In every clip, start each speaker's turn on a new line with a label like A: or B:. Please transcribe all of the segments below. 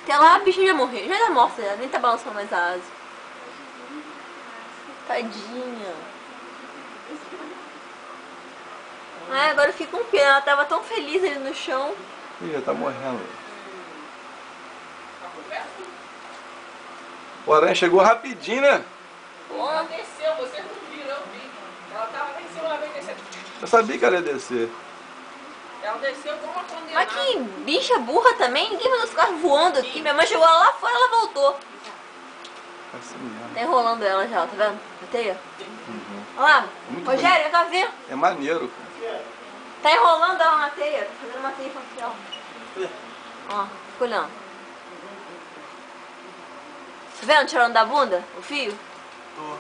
A: Até lá a bicha já morreu, já tá morta, já nem tá balançando mais a asa. Tadinha. Ai, agora eu fico com pena, ela tava tão feliz ali no chão.
B: Ih, já tá morrendo. O aranha chegou rapidinho, né?
C: Ela desceu, você não viu, eu vi. Ela tava lá em cima, ela veio descer.
B: Eu sabia que ela ia descer.
C: Ela desceu como uma condenada.
A: Mas que bicha burra também, ninguém mandou os carros voando aqui. Minha mãe chegou lá fora, ela voltou.
B: Assim mesmo.
A: Tá enrolando ela já, tá vendo? Na teia.
B: Uhum.
A: Olha lá,
B: Muito
A: Rogério, vem cá ver.
B: É maneiro, cara.
A: Tá enrolando ela na teia, tá fazendo uma teia facial. Ó, fica olhando. Tá vendo tirando da bunda o fio?
D: Tô.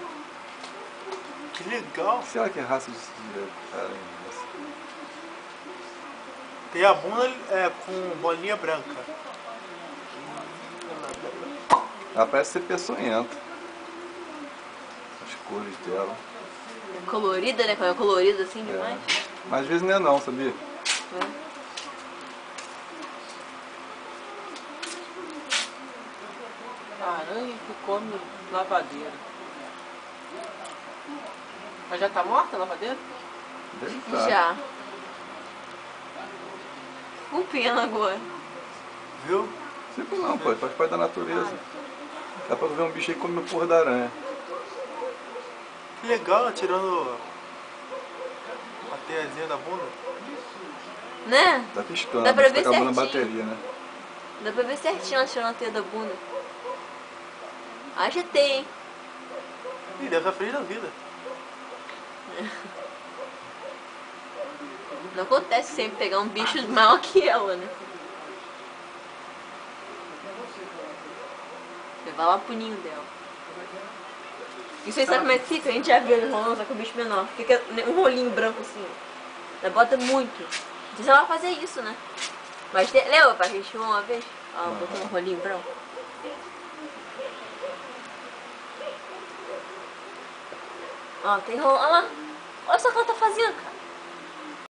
D: Que legal.
B: Será que é raça de aranha?
D: Tem a bunda com bolinha branca.
B: Ela parece ser peçonhenta. As cores dela.
A: É colorida, né? Quando é colorida assim demais.
B: Mas às vezes não é não, sabia?
A: É.
C: Aranha que come lavadeira. Mas já tá morta a lavadeira?
B: Deve estar.
A: Já. Com pena agora.
D: Viu?
B: Tipo não, pô. Faz parte da natureza. Dá pra ver um bicho aí que come a porra da aranha.
D: Que legal, tirando a teiazinha da bunda.
A: Né?
B: Tá piscando.
A: Dá pra
B: tá
A: ver
B: acabando a
A: certinho.
B: bateria, né?
A: Dá pra ver certinho ela tirando a teia da bunda. Haja teia, hein?
D: Ih, deve estar feliz da vida.
A: Não acontece sempre pegar um bicho maior que ela, né? Levar lá pro ninho dela. E vocês sabem como é que fica? A gente já viu ele rolando, só que o bicho menor. Fica um rolinho branco assim. Ela bota muito. Não sei se ela vai fazer isso, né? Mas lembra, pai? A gente viu uma vez? Ela botou um rolinho branco. Ó, tem rolando. Olha lá. Olha só o que ela tá fazendo, cara.